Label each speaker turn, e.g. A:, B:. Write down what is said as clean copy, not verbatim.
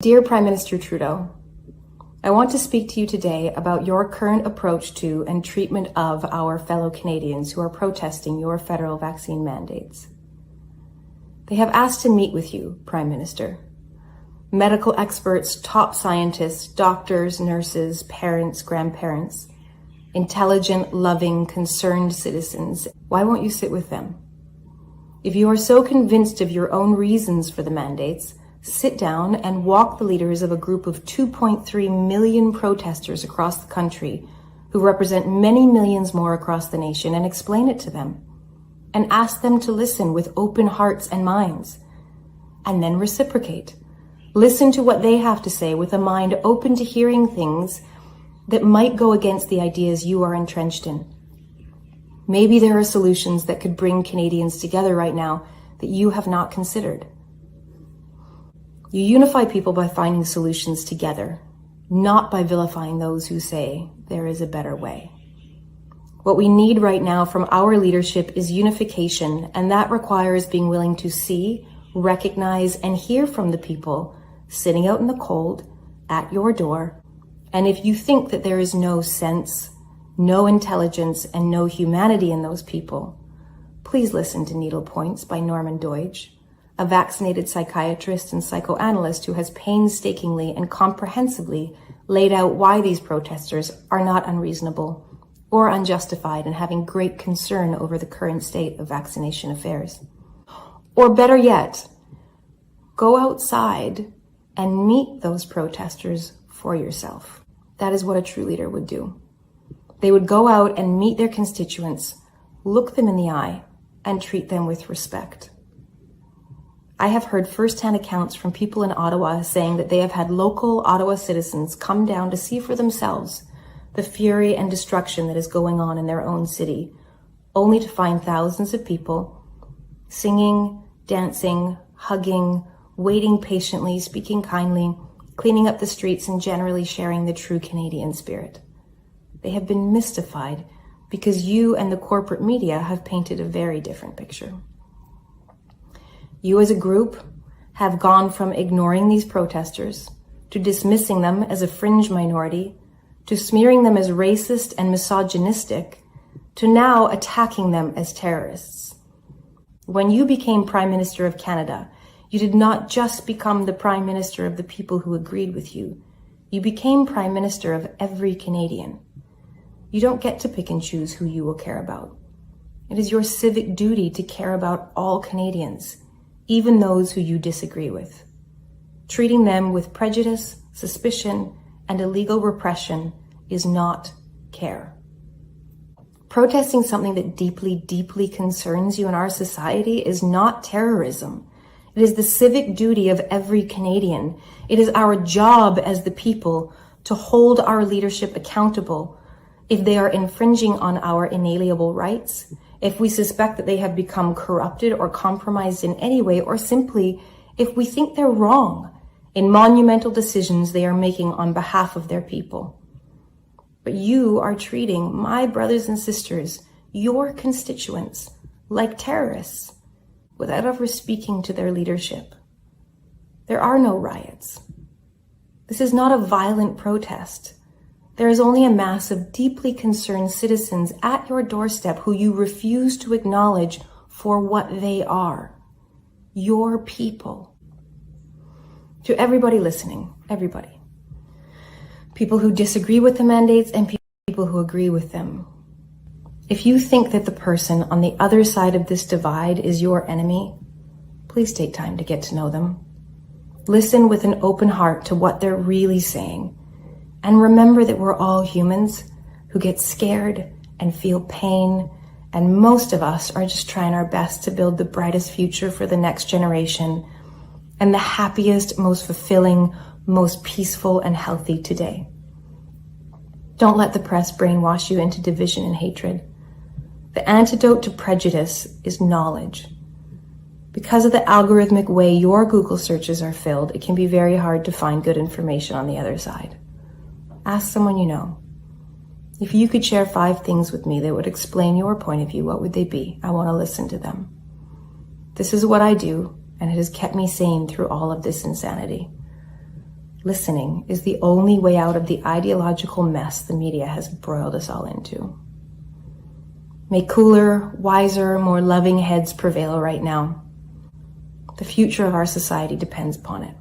A: Dear Prime Minister Trudeau, I want to speak to you today about your current approach to and treatment of our fellow Canadians who are protesting your federal vaccine mandates. They have asked to meet with you, Prime Minister. Medical experts, top scientists, doctors, nurses, parents, grandparents, intelligent, loving, concerned citizens. Why won't you sit with them? If you are so convinced of your own reasons for the mandates, sit down and walk the leaders of a group of 2.3 million protesters across the country who represent many millions more across the nation and explain it to them. And ask them to listen with open hearts and minds. And then reciprocate. Listen to what they have to say with a mind open to hearing things that might go against the ideas you are entrenched in. Maybe there are solutions that could bring Canadians together right now that you have not considered. You unify people by finding solutions together, not by vilifying those who say there is a better way. What we need right now from our leadership is unification, and that requires being willing to see, recognize, and hear from the people sitting out in the cold at your door. And if you think that there is no sense, no intelligence, and no humanity in those people, please listen to Needle Points by Norman Doidge, a vaccinated psychiatrist and psychoanalyst who has painstakingly and comprehensively laid out why these protesters are not unreasonable or unjustified in having great concern over the current state of vaccination affairs. Or better yet, go outside and meet those protesters for yourself. That is what a true leader would do. They would go out and meet their constituents, look them in the eye, and treat them with respect. I have heard firsthand accounts from people in Ottawa saying that they have had local Ottawa citizens come down to see for themselves the fury and destruction that is going on in their own city, only to find thousands of people singing, dancing, hugging, waiting patiently, speaking kindly, cleaning up the streets, and generally sharing the true Canadian spirit. They have been mystified because you and the corporate media have painted a very different picture. You as a group have gone from ignoring these protesters to dismissing them as a fringe minority, to smearing them as racist and misogynistic, to now attacking them as terrorists. When you became Prime Minister of Canada, you did not just become the Prime Minister of the people who agreed with you. You became Prime Minister of every Canadian. You don't get to pick and choose who you will care about. It is your civic duty to care about all Canadians, even those who you disagree with. Treating them with prejudice, suspicion, and illegal repression is not care. Protesting something that deeply, deeply concerns you in our society is not terrorism. It is the civic duty of every Canadian. It is our job as the people to hold our leadership accountable if they are infringing on our inalienable rights, if we suspect that they have become corrupted or compromised in any way, or simply if we think they're wrong in monumental decisions they are making on behalf of their people. But you are treating my brothers and sisters, your constituents, like terrorists without ever speaking to their leadership. There are no riots. This is not a violent protest. There is only a mass of deeply concerned citizens at your doorstep who you refuse to acknowledge for what they are, your people. To everybody listening, everybody, people who disagree with the mandates and people who agree with them, if you think that the person on the other side of this divide is your enemy, please take time to get to know them. Listen with an open heart to what they're really saying. And remember that we're all humans who get scared and feel pain, and most of us are just trying our best to build the brightest future for the next generation and the happiest, most fulfilling, most peaceful and healthy today. Don't let the press brainwash you into division and hatred. The antidote to prejudice is knowledge. Because of the algorithmic way your Google searches are filled, it can be very hard to find good information on the other side. Ask someone you know. If you could share 5 things with me that would explain your point of view, what would they be? I want to listen to them. This is what I do, and it has kept me sane through all of this insanity. listening is the only way out of the ideological mess the media has broiled us all into. May cooler, wiser, more loving heads prevail right now. The future of our society depends upon it.